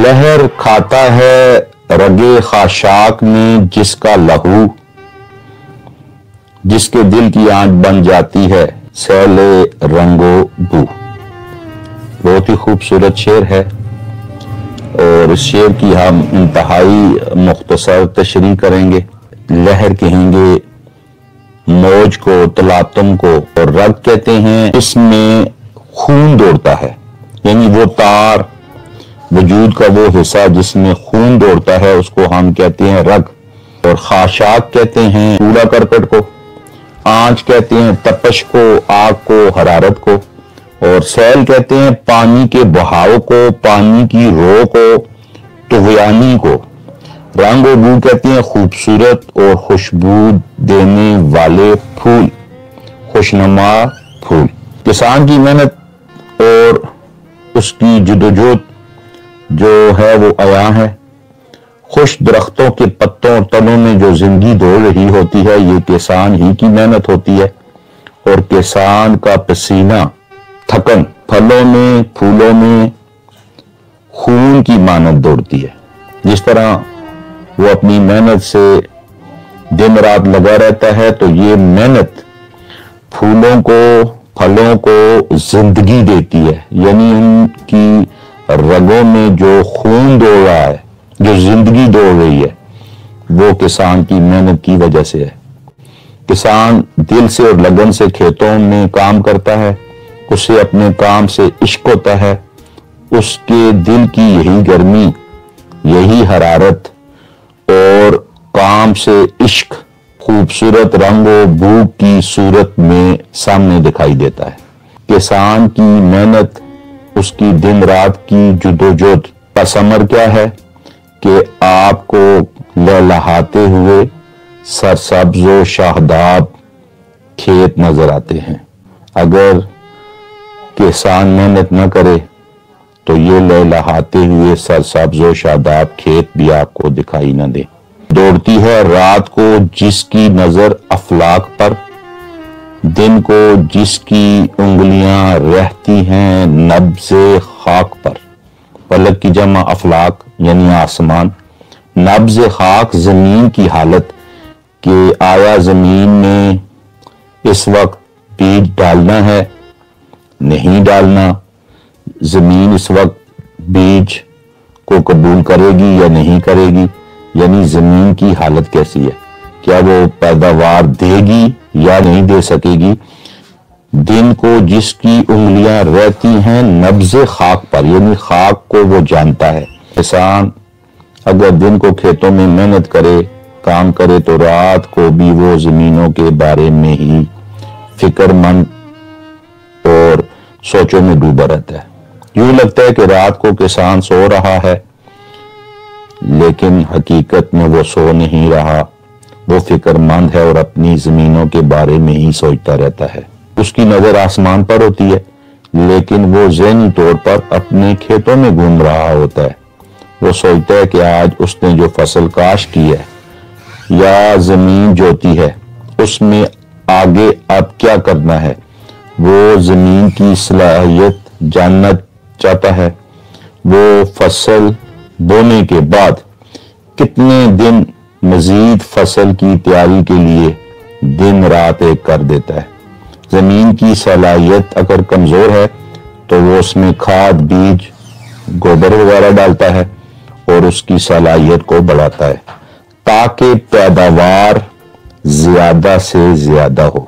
زہر کھاتا ہے رگے خاشاک میں جس کا لہو، جس کے دل کی آنچ بن جاتی ہے سیل رنگ و بو۔ بہت ہی خوبصورت شعر ہے، اور اس شعر کی ہم انتہائی مختصر تشریح کریں گے۔ لہر کہیں گے موج کو، تلاطم کو، اور رگ کہتے ہیں اس میں خون دوڑتا ہے، یعنی وہ تار، وجود کا وہ حصہ جس میں خون دوڑتا ہے اس کو ہم کہتے ہیں رگ۔ اور خاشاک کہتے ہیں کوڑا کرکٹ کو، آنچ کہتے ہیں تپش کو، آگ کو، حرارت کو، اور سیل کہتے ہیں پانی کے بہاؤ کو، پانی کی رو کو، طغیانی کو۔ رنگ و بو کہتے ہیں خوبصورت اور خوشبو دینے والے پھول، خوشنما پھول۔ کسان کی محنت اور اس کی جدوجہد جو ہے وہ عیاں ہے۔ خوش درختوں کے پتوں اور تنوں میں جو زندگی دوڑ رہی ہوتی ہے یہ کسان ہی کی محنت ہوتی ہے، اور کسان کا پسینہ، تھکن پھلوں میں، پھولوں میں خون کی مانند دوڑتی ہے۔ جس طرح وہ اپنی محنت سے دن رات لگا رہتا ہے تو یہ محنت پھولوں کو، پھلوں کو زندگی دیتی ہے، یعنی ان کی رگوں میں جو خون دوڑ رہا ہے، جو زندگی دوڑ رہی ہے، وہ کسان کی محنت کی وجہ سے ہے۔ کسان دل سے اور لگن سے کھیتوں میں کام کرتا ہے، اسے اپنے کام سے عشق ہوتا ہے، اس کے دل کی یہی گرمی، یہی حرارت اور کام سے عشق خوبصورت رنگ و بو کی صورت میں سامنے دکھائی دیتا ہے۔ کسان کی محنت، اس کی دن رات کی جدوجہد کا ثمر کیا ہے کہ آپ کو لہلہاتے ہوئے سرسبز و شاداب کھیت نظر آتے ہیں۔ اگر کسان محنت نہ کرے تو یہ لہلہاتے ہوئے سرسبز و شاداب کھیت بھی آپ کو دکھائی نہ دے۔ دوڑتی ہے رات کو جس کی نظر افلاک پر، دن کو جس کی انگلیاں رہتی ہیں نبض خاک پر۔ فلک کی جمع افلاک یعنی آسمان، نبض خاک زمین کی حالت کہ آیا زمین میں اس وقت بیج ڈالنا ہے، نہیں ڈالنا، زمین اس وقت بیج کو قبول کرے گی یا نہیں کرے گی، یعنی زمین کی حالت کیسی ہے، کیا وہ پیداوار دے گی یا نہیں دے سکے گی۔ دن کو جس کی انگلیاں رہتی ہیں نبض خاک پر، یعنی خاک کو وہ جانتا ہے۔ کسان اگر دن کو کھیتوں میں محنت کرے، کام کرے، تو رات کو بھی وہ زمینوں کے بارے میں ہی فکر مند اور سوچوں میں ڈوبا رہتا ہے۔ یوں لگتا ہے کہ رات کو کسان سو رہا ہے، لیکن حقیقت میں وہ سو نہیں رہا، وہ فکر مند ہے اور اپنی زمینوں کے بارے میں ہی سوچتا رہتا ہے۔ اس کی نظر آسمان پر ہوتی ہے، لیکن وہ ذہنی طور پر اپنے کھیتوں میں گھوم رہا ہوتا ہے۔ وہ سوچتا ہے کہ آج اس نے جو فصل کاشت کی ہے یا زمین جوتی ہے اس میں آگے اب کیا کرنا ہے، وہ زمین کی صلاحیت جاننا چاہتا ہے۔ وہ فصل بونے کے بعد کتنے دن مزید فصل کی تیاری کے لیے دن رات ایک کر دیتا ہے۔ زمین کی صلاحیت اگر کمزور ہے تو وہ اس میں کھاد، بیج، گوبر وغیرہ ڈالتا ہے اور اس کی صلاحیت کو بڑھاتا ہے تاکہ پیداوار زیادہ سے زیادہ ہو۔